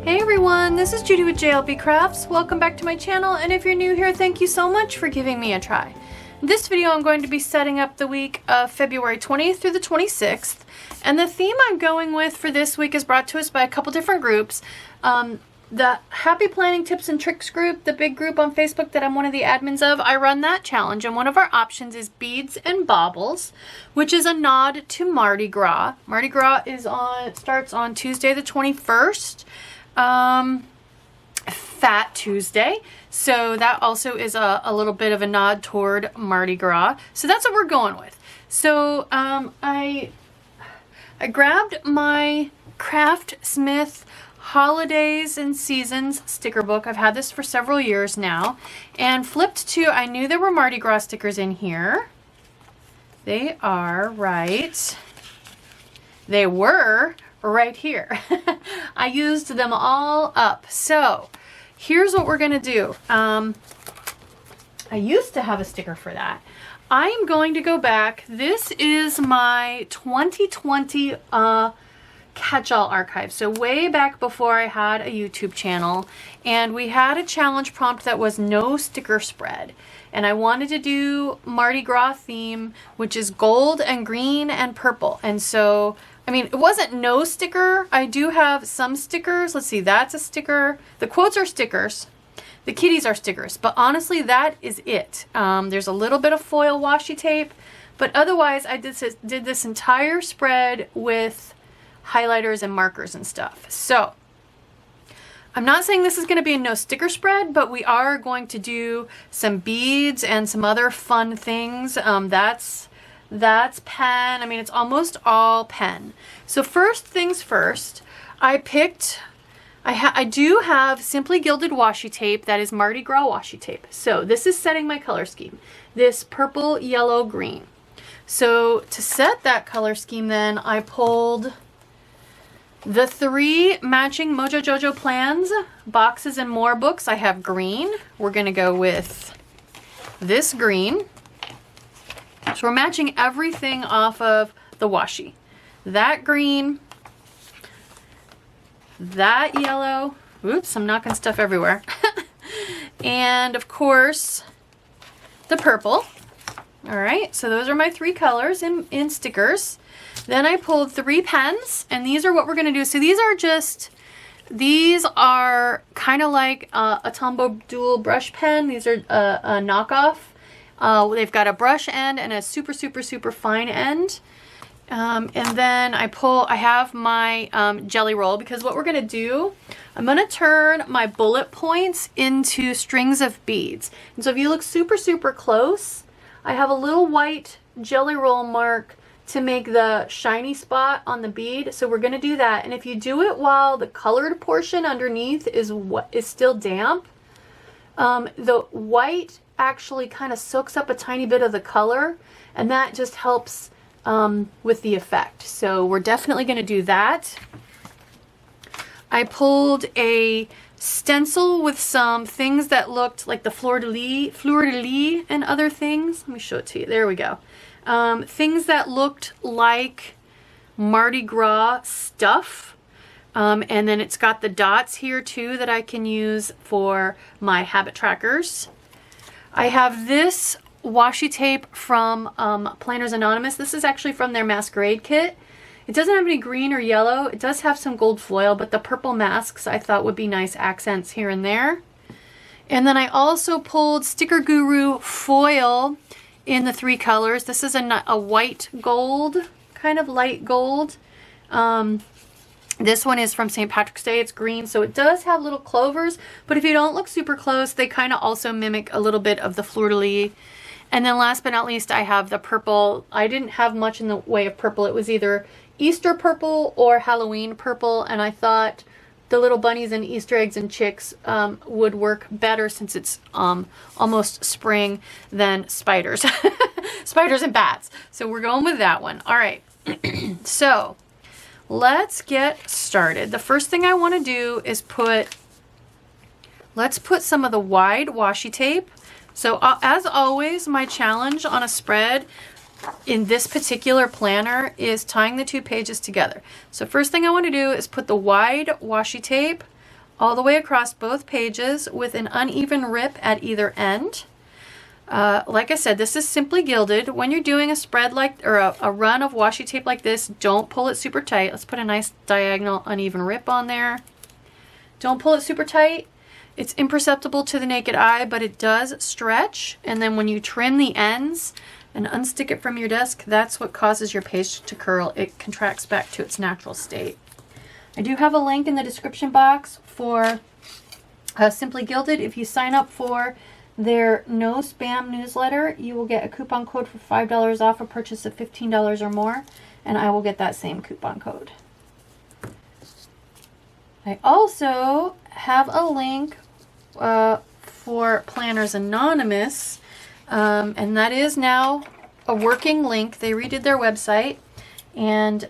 Hey everyone, this is Judi with JLBCrafts. Welcome back to my channel, and if you're new here, thank you so much for giving me a try. In this video, I'm going to be setting up the week of February 20th through the 26th, and the theme I'm going with for this week is brought to us by a couple different groups. The Happy Planning Tips and Tricks group, the big group on Facebook that I'm one of the admins of, I run that challenge, and one of our options is beads and baubles, which is a nod to Mardi Gras. Mardi Gras starts on Tuesday the 21st. Fat Tuesday, so that also is a little bit of a nod toward Mardi Gras. So that's what we're going with. So I grabbed my Craftsmith Holidays and Seasons sticker book. I've had this for several years now, and flipped to, I knew there were Mardi Gras stickers in here. They are right. They were right here. I used them all up. So here's what we're gonna do. I used to have a sticker for that. I am going to go back. This is my 2020 catch-all archive. So way back before I had a YouTube channel, and we had a challenge prompt that was no sticker spread. And I wanted to do Mardi Gras theme, which is gold and green and purple. And so I mean, it wasn't no sticker. I do have some stickers. Let's see, that's a sticker. The quotes are stickers. The kitties are stickers. But honestly, that is it. There's a little bit of foil washi tape. But otherwise, I did this entire spread with highlighters and markers and stuff. So I'm not saying this is going to be a no sticker spread, but we are going to do some beads and some other fun things. That's pen. I mean, it's almost all pen. So first things first, I do have Simply Gilded washi tape. That is Mardi Gras washi tape. So this is setting my color scheme. This purple, yellow, green. So to set that color scheme then, I pulled the 3 matching Mojo Jojo Plans boxes and more books. I have green. We're going to go with this green. So we're matching everything off of the washi. That green, that yellow, oops, I'm knocking stuff everywhere. And of course, the purple. All right, so those are my 3 colors in stickers. Then I pulled 3 pens, and these are what we're gonna do. So these are kind of like a Tombow dual brush pen. These are a knockoff. They've got a brush end and a super, super, super fine end. And then I have my jelly roll, because what we're going to do, I'm going to turn my bullet points into strings of beads. And so if you look super, super close, I have a little white jelly roll mark to make the shiny spot on the bead. So we're going to do that. And if you do it while the colored portion underneath is still damp, the white actually kind of soaks up a tiny bit of the color, and that just helps with the effect. So we're definitely going to do that. I pulled a stencil with some things that looked like the fleur de lis and other things. Let me show it to you. There we go. Things that looked like Mardi Gras stuff. And then it's got the dots here too that I can use for my habit trackers. I have this washi tape from Planners Anonymous. This is actually from their masquerade kit. It doesn't have any green or yellow. It does have some gold foil, but the purple masks I thought would be nice accents here and there. And then I also pulled Sticker Guru foil in the 3 colors. This is a white gold, kind of light gold. This one is from St. Patrick's Day. It's green, so it does have little clovers, but if you don't look super close, they kind of also mimic a little bit of the fleur de lis. And then last but not least, I have the purple. I didn't have much in the way of purple. It was either Easter purple or Halloween purple, and I thought the little bunnies and Easter eggs and chicks would work better, since it's almost spring, than spiders. Spiders and bats. So we're going with that one. All right. So let's get started. The first thing I want to do is let's put some of the wide washi tape. So as always, my challenge on a spread in this particular planner is tying the two pages together. So first thing I want to do is put the wide washi tape all the way across both pages with an uneven rip at either end. Like I said, this is simply gilded. When you're doing a spread like, or a run of washi tape like this, don't pull it super tight. Let's put a nice diagonal uneven rip on there. Don't pull it super tight. It's imperceptible to the naked eye, but it does stretch. And then when you trim the ends and unstick it from your desk, that's what causes your page to curl. It contracts back to its natural state. I do have a link in the description box for Simply Gilded. If you sign up for their no spam newsletter, you will get a coupon code for $5 off a purchase of $15 or more, and I will get that same coupon code. I also have a link for Planners Anonymous, and that is now a working link. They redid their website, and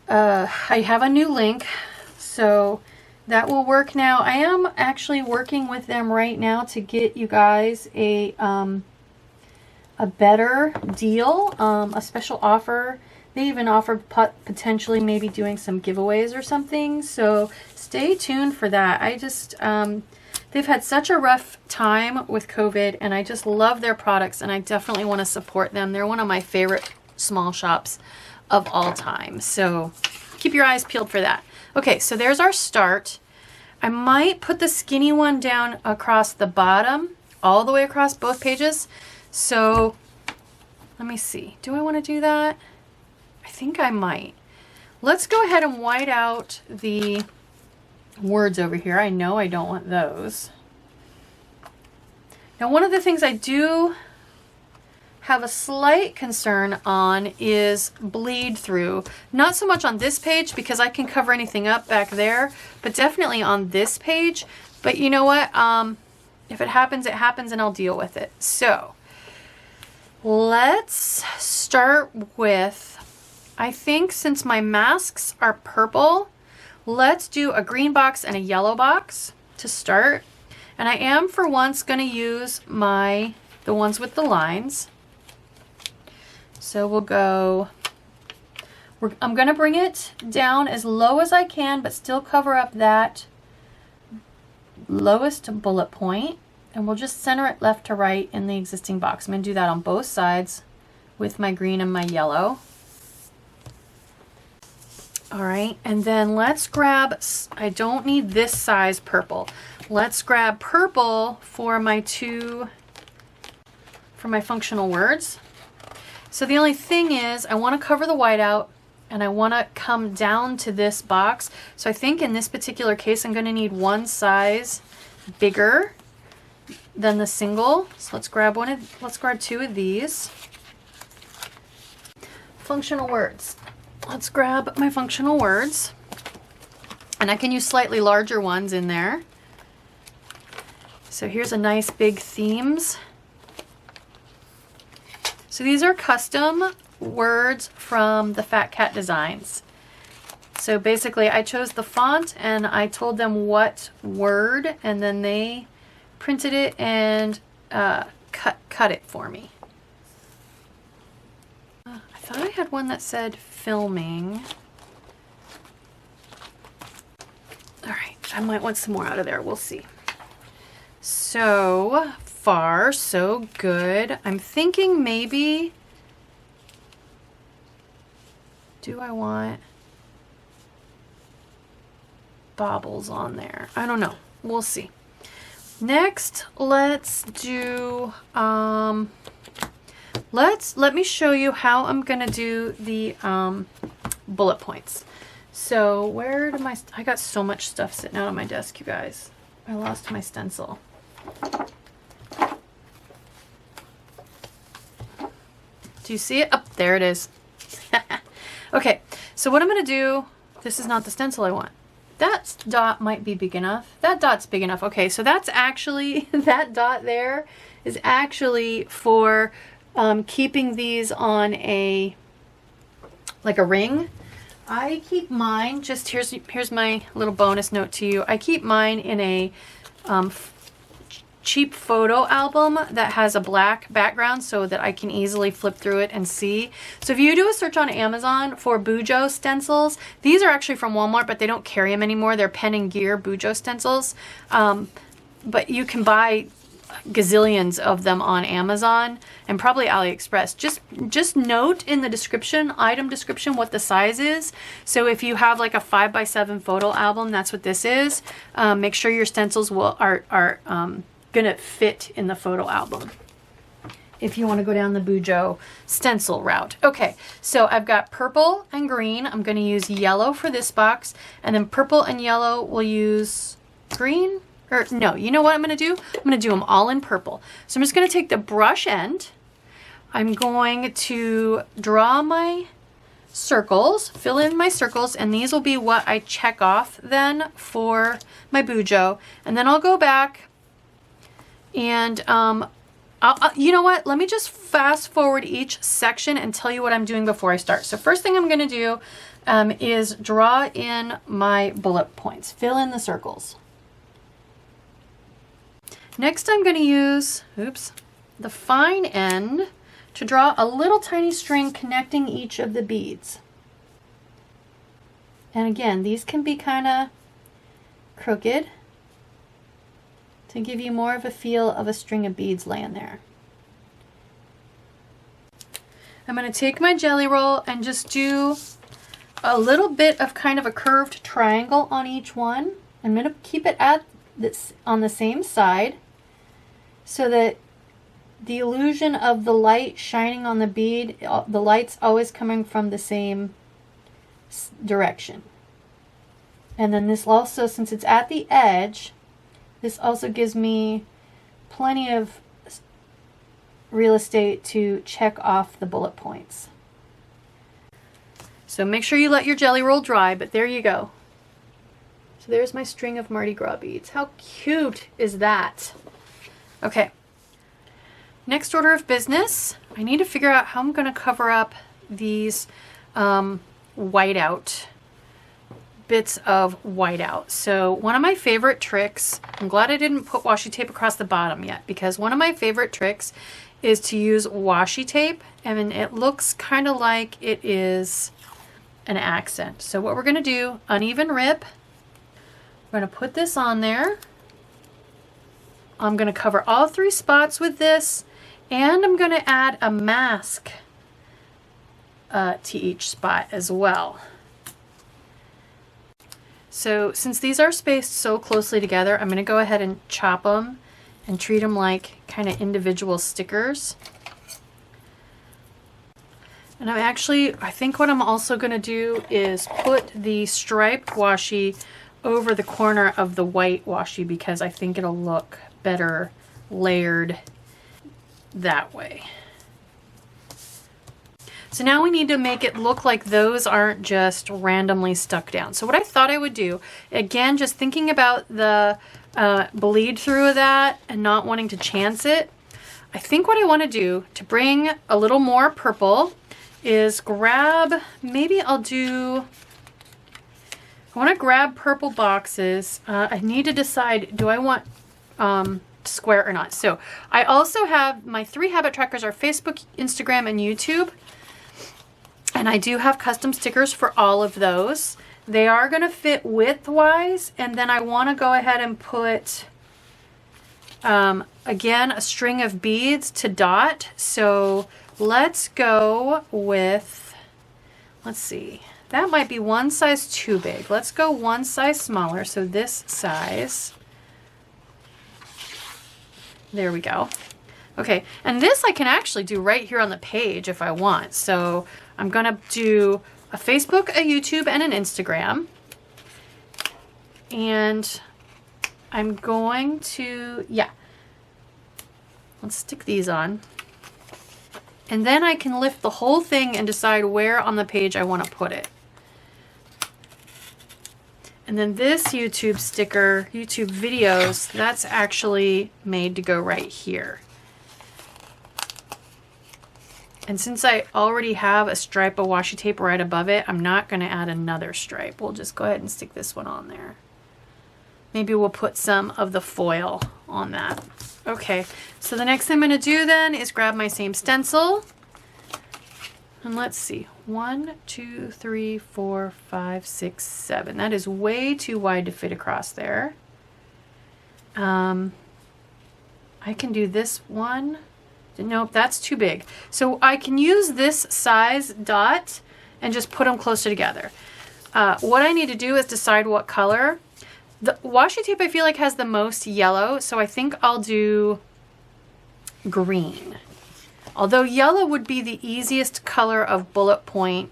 I have a new link, so that will work now. I am actually working with them right now to get you guys a better deal, a special offer. They even offer potentially maybe doing some giveaways or something, so stay tuned for that. I just, they've had such a rough time with COVID, and I just love their products, and I definitely want to support them. They're one of my favorite small shops of all time, so keep your eyes peeled for that. Okay, so there's our start. I might put the skinny one down across the bottom, all the way across both pages. So let me see. Do I want to do that? I think I might. Let's go ahead and white out the words over here. I know I don't want those. Now, one of the things I do have a slight concern on is bleed through. Not so much on this page because I can cover anything up back there, but definitely on this page. But you know what? If it happens, it happens, and I'll deal with it. So let's start with, I think since my masks are purple, let's do a green box and a yellow box to start. And I am for once going to use the ones with the lines. So we'll go, I'm going to bring it down as low as I can, but still cover up that lowest bullet point. And we'll just center it left to right in the existing box. I'm going to do that on both sides with my green and my yellow. All right, and then let's grab, I don't need this size purple. Let's grab purple for my functional words. So the only thing is I want to cover the white out, and I want to come down to this box. So I think in this particular case, I'm going to need one size bigger than the single. So let's grab two of these. Functional words. Let's grab my functional words, and I can use slightly larger ones in there. So here's a nice big themes. So these are custom words from the Fat Cat Designs. So basically I chose the font and I told them what word, and then they printed it and cut it for me. I thought I had one that said filming. All right, I might want some more out of there. We'll see. So far, so good. I'm thinking maybe, do I want baubles on there? I don't know. We'll see. Next, let's do, let me show you how I'm gonna do the bullet points. So where did I got so much stuff sitting out on my desk, you guys. I lost my stencil. Do you see it? Oh, there it is. Okay, so what I'm gonna do, this is not the stencil I want. That dot might be big enough. That dot's big enough. Okay, so that's actually, that dot there is actually for keeping these on like a ring. I keep mine, just here's my little bonus note to you. I keep mine in a cheap photo album that has a black background so that I can easily flip through it and see. So if you do a search on Amazon for Bujo stencils, these are actually from Walmart, but they don't carry them anymore. They're Pen and Gear Bujo stencils. But you can buy gazillions of them on Amazon and probably AliExpress. Just note in the description, item description, what the size is. So if you have like a 5x7 photo album, that's what this is. Make sure your stencils are gonna fit in the photo album if you want to go down the Bujo stencil route. Okay, so I've got purple and green. I'm going to use yellow for this box, and then purple and yellow we'll use green. Or no, you know what I'm going to do? I'm going to do them all in purple. So I'm just going to take the brush end. I'm going to draw my circles, fill in my circles, and these will be what I check off then for my Bujo. And then I'll go back and you know what? Let me just fast forward each section and tell you what I'm doing before I start. So first thing I'm going to do is draw in my bullet points, fill in the circles. Next, I'm going to use, the fine end to draw a little tiny string connecting each of the beads. And again, these can be kind of crooked to give you more of a feel of a string of beads laying there. I'm going to take my jelly roll and just do a little bit of kind of a curved triangle on each one. I'm going to keep it at this on the same side, so that the illusion of the light shining on the bead, the light's always coming from the same direction. And then this also, since it's at the edge, this also gives me plenty of real estate to check off the bullet points. So make sure you let your jelly roll dry, but there you go. So there's my string of Mardi Gras beads. How cute is that? Okay, next order of business, I need to figure out how I'm going to cover up these whiteout, bits of whiteout. So one of my favorite tricks, I'm glad I didn't put washi tape across the bottom yet, because one of my favorite tricks is to use washi tape, and it looks kind of like it is an accent. So what we're going to do, uneven rip, we're going to put this on there. I'm going to cover all 3 spots with this, and I'm going to add a mask to each spot as well. So since these are spaced so closely together, I'm going to go ahead and chop them and treat them like kind of individual stickers. And I think what I'm also going to do is put the striped washi over the corner of the white washi, because I think it'll look better layered that way. So now we need to make it look like those aren't just randomly stuck down. So what I thought I would do, again, just thinking about the bleed through of that and not wanting to chance it, I think what I want to do to bring a little more purple is grab, maybe I want to grab purple boxes. I need to decide, do I want square or not? So I also have my 3 habit trackers are Facebook, Instagram, and YouTube. And I do have custom stickers for all of those. They are going to fit width-wise, and then I want to go ahead and put, again, a string of beads to dot. So let's go with, let's see, that might be one size too big. Let's go one size smaller, so this size. There we go. Okay, and this I can actually do right here on the page if I want. So I'm going to do a Facebook, a YouTube, and an Instagram. And I'm going to, let's stick these on. And then I can lift the whole thing and decide where on the page I want to put it. And then this YouTube sticker, YouTube videos, that's actually made to go right here. And since I already have a stripe of washi tape right above it, I'm not going to add another stripe. We'll just go ahead and stick this one on there. Maybe we'll put some of the foil on that. Okay, so the next thing I'm gonna do then is grab my same stencil. And let's see, 1, 2, 3, 4, 5, 6, 7. That is way too wide to fit across there. I can do this one. Nope, that's too big. So I can use this size dot and just put them closer together. What I need to do is decide what color. The washi tape I feel like has the most yellow, so I think I'll do green. Although yellow would be the easiest color of bullet point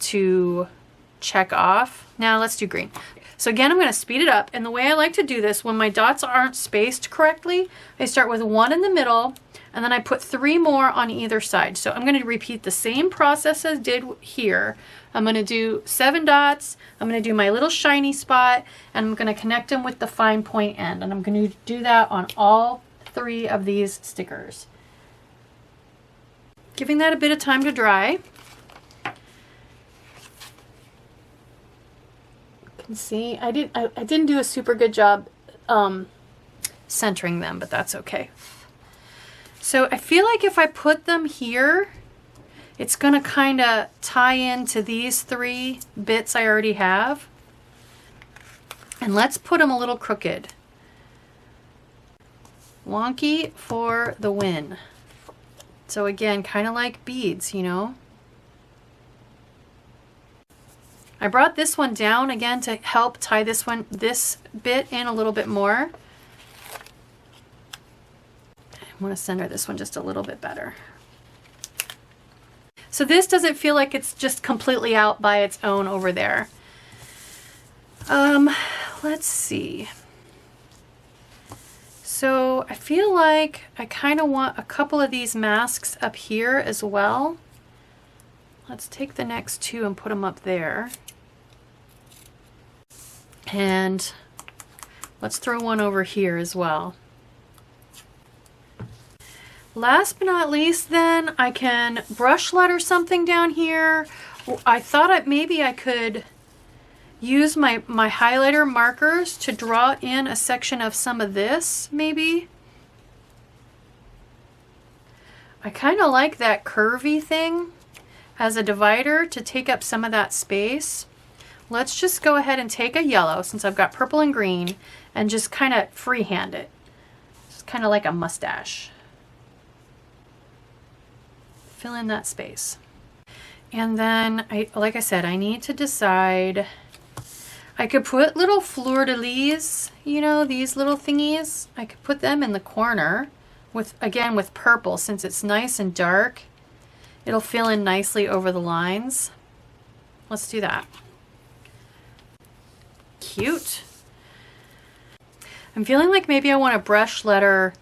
to check off. Now let's do green. So again, I'm going to speed it up, and the way I like to do this, when my dots aren't spaced correctly, I start with 1 in the middle, and then I put 3 more on either side. So I'm going to repeat the same process as I did here. I'm going to do 7 dots, I'm going to do my little shiny spot, and I'm going to connect them with the fine point end, and I'm going to do that on all 3 of these stickers. Giving that a bit of time to dry. See, I didn't do a super good job centering them, but that's okay. So I feel like if I put them here, it's gonna kind of tie into these 3 bits I already have. And let's put them a little crooked. Wonky for the win. So again, kind of like beads, you know. I brought this one down again to help tie this bit in a little bit more. I want to center this one just a little bit better. So this doesn't feel like it's just completely out by its own over there. Let's see. So I feel like I kind of want a couple of these masks up here as well. Let's take the next 2 and put them up there. And let's throw one over here as well. Last but not least then, I can brush letter something down here. I thought maybe I could use my highlighter markers to draw in a section of some of this, maybe. I kind of like that curvy thing as a divider to take up some of that space. Let's just go ahead and take a yellow, since I've got purple and green, and just kind of freehand it. It's kind of like a mustache. Fill in that space. And then, like I said, I need to decide. I could put little fleur-de-lis, you know, these little thingies. I could put them in the corner with, again, with purple, since it's nice and dark. It'll fill in nicely over the lines. Let's do that. Cute. I'm feeling like maybe I want to brush letter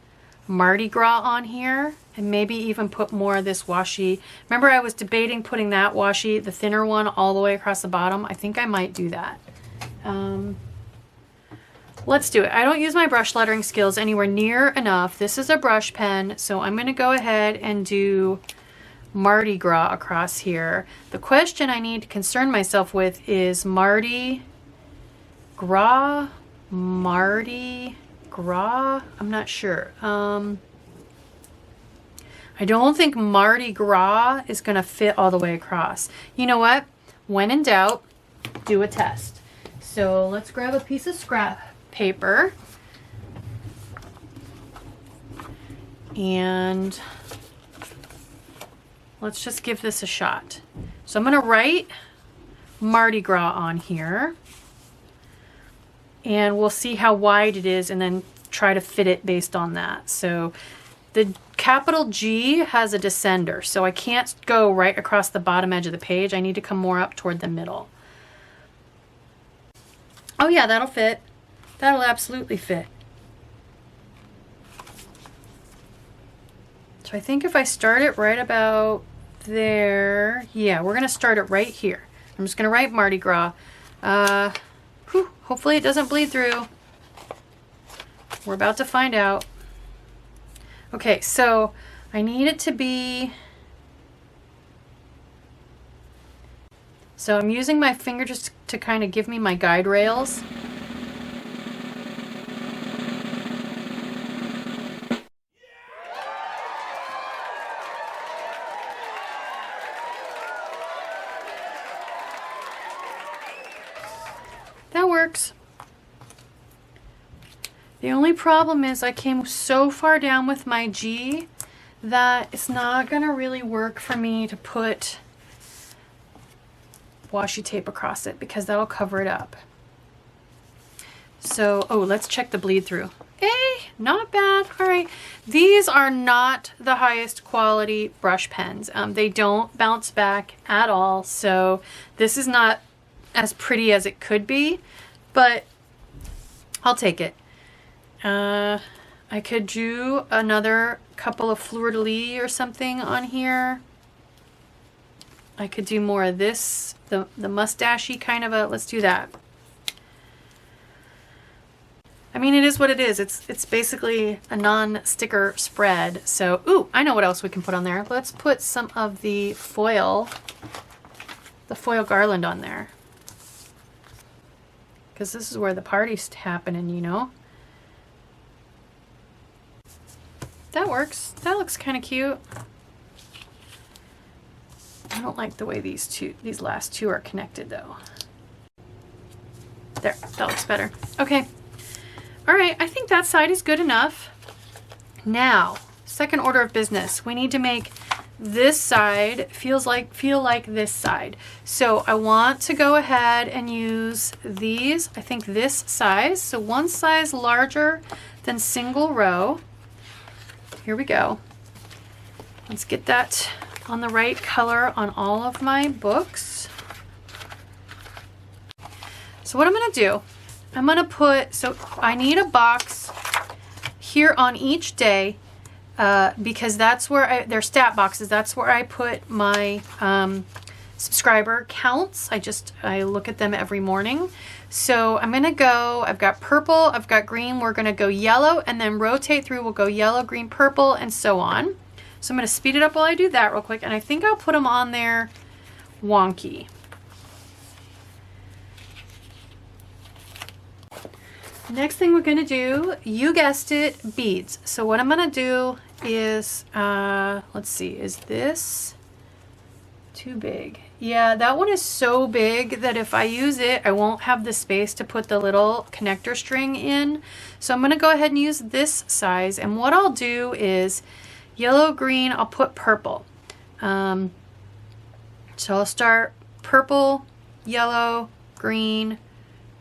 Mardi Gras on here, and maybe even put more of this washi. Remember, I was debating putting that washi, the thinner one, all the way across the bottom. I think I might do that. Let's do it. I don't use my brush lettering skills anywhere near enough. This is a brush pen, so I'm going to go ahead and do Mardi Gras across here. The question I need to concern myself with is Mardi Gras? I'm not sure. I don't think Mardi Gras is going to fit all the way across. You know what? When in doubt, do a test. So let's grab a piece of scrap paper. And let's just give this a shot. So I'm going to write Mardi Gras on here. And we'll see how wide it is and then try to fit it based on that. So the capital G has a descender, so I can't go right across the bottom edge of the page. I need to come more up toward the middle. Oh yeah, that'll fit. That'll absolutely fit. So I think if I start it right about there, yeah, we're gonna start it right here. I'm just gonna write Mardi Gras. Hopefully it doesn't bleed through. We're about to find out. Okay, so I need it to be, so I'm using my finger just to kind of give me my guide rails. works. The only problem is I came so far down with my G that it's not gonna really work for me to put washi tape across it because that'll cover it up. So, oh, let's check the bleed through. Hey, not bad. All right. These are not the highest quality brush pens. They don't bounce back at all. So this is not as pretty as it could be, but I'll take it. I could do another couple of fleur-de-lis or something on here. I could do more of this, the mustachy kind of a, let's do that. I mean, it is what it is. It's basically a non-sticker spread. So, ooh, I know what else we can put on there. Let's put some of the foil garland on there. Because this is where the party's happening, you know. That works. That looks kind of cute. I don't like the way these last two are connected though. There, that looks better. Okay. All right, I think that side is good enough. Now, second order of business. We need to make this side feel like this side. So I want to go ahead and use these, I think this size. So one size larger than single row. Here we go. Let's get that on the right color on all of my books. So what I'm gonna do, I'm gonna put, so I need a box here on each day because that's where they're stat boxes. That's where I put my subscriber counts. I look at them every morning. So I'm gonna go, I've got purple, I've got green, we're gonna go yellow and then rotate through, we'll go yellow, green, purple, and so on. So I'm gonna speed it up while I do that real quick, and I think I'll put them on there wonky. Next thing we're gonna do, you guessed it, beads. So what I'm gonna do is, let's see, is this too big? Yeah, that one is so big that if I use it, I won't have the space to put the little connector string in. So I'm gonna go ahead and use this size, and what I'll do is yellow, green, I'll put purple. So I'll start purple, yellow, green,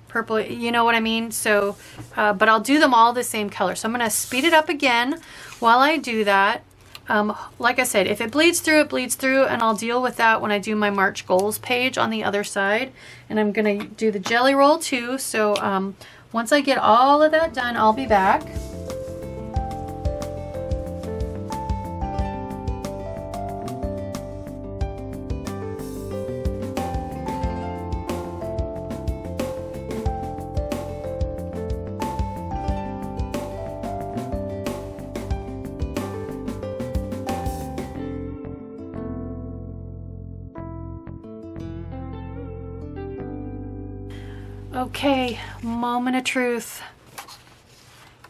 purple, you know what I mean? So, but I'll do them all the same color. So I'm gonna speed it up again while I do that. Like I said, if it bleeds through, it bleeds through, and I'll deal with that when I do my March goals page on the other side. And I'm gonna do the jelly roll too. So once I get all of that done, I'll be back. Okay, moment of truth.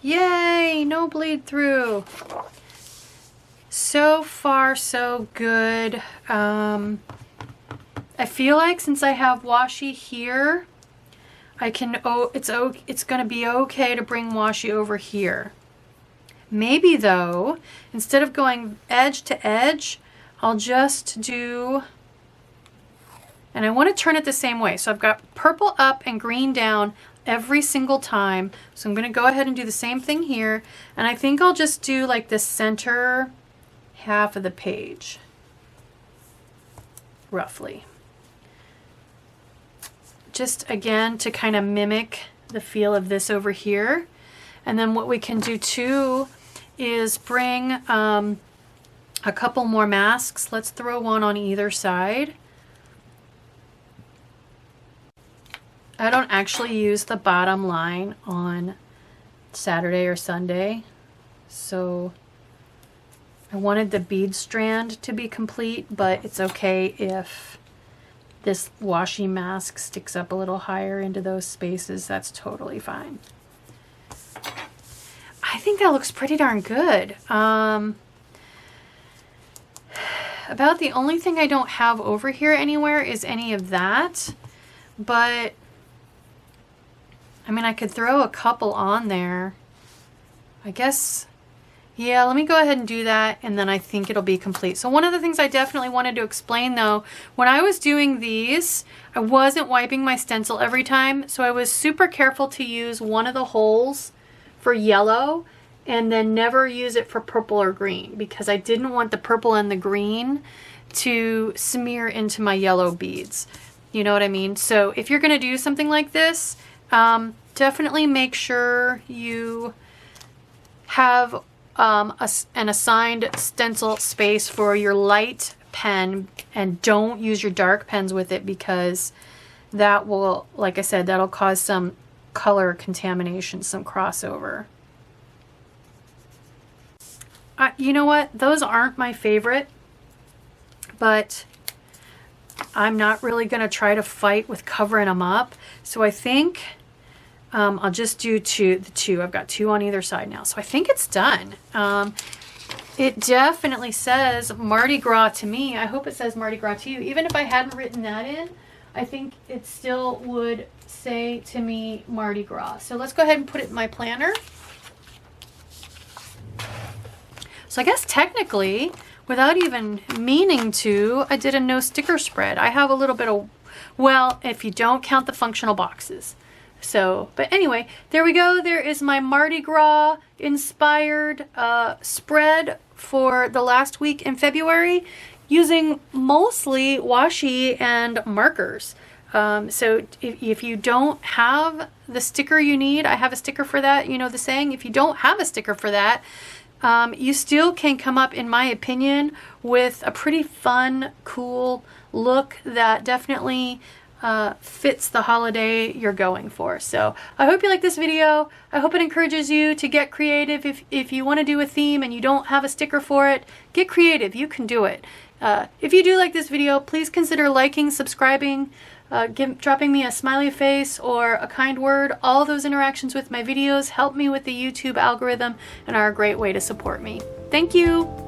Yay, no bleed through. So far, so good. I feel like since I have washi here, I can, it's gonna be okay to bring washi over here. Maybe though, instead of going edge to edge, I'll just do, and I want to turn it the same way. So I've got purple up and green down every single time. So I'm going to go ahead and do the same thing here. And I think I'll just do like the center half of the page, roughly. Just again to kind of mimic the feel of this over here. And then what we can do too is bring a couple more masks. Let's throw one on either side. I don't actually use the bottom line on Saturday or Sunday, so I wanted the bead strand to be complete, but it's okay if this washi mask sticks up a little higher into those spaces. That's totally fine. I think that looks pretty darn good. About the only thing I don't have over here anywhere is any of that, but I mean, I could throw a couple on there. I guess, yeah, let me go ahead and do that, and then I think it'll be complete. So one of the things I definitely wanted to explain though, when I was doing these, I wasn't wiping my stencil every time, so I was super careful to use one of the holes for yellow and then never use it for purple or green, because I didn't want the purple and the green to smear into my yellow beads. You know what I mean? So if you're gonna do something like this, definitely make sure you have an assigned stencil space for your light pen, and don't use your dark pens with it, because that will, like I said, that'll cause some color contamination, some crossover. You know what? Those aren't my favorite, but I'm not really going to try to fight with covering them up. So I think I'll just do the two. I've got two on either side now. So I think it's done. It definitely says Mardi Gras to me. I hope it says Mardi Gras to you. Even if I hadn't written that in, I think it still would say to me Mardi Gras. So let's go ahead and put it in my planner. So I guess technically, without even meaning to, I did a no sticker spread. I have a little bit of, well, if you don't count the functional boxes. So, but anyway, there we go. There is my Mardi Gras inspired spread for the last week in February, using mostly washi and markers. So if you don't have the sticker you need, I have a sticker for that. You know the saying, if you don't have a sticker for that, you still can come up, in my opinion, with a pretty fun, cool look that definitely fits the holiday you're going for. So I hope you like this video. I hope it encourages you to get creative. If you want to do a theme and you don't have a sticker for it, get creative. You can do it. If you do like this video, please consider liking, subscribing, dropping me a smiley face or a kind word. All those interactions with my videos help me with the YouTube algorithm and are a great way to support me. Thank you.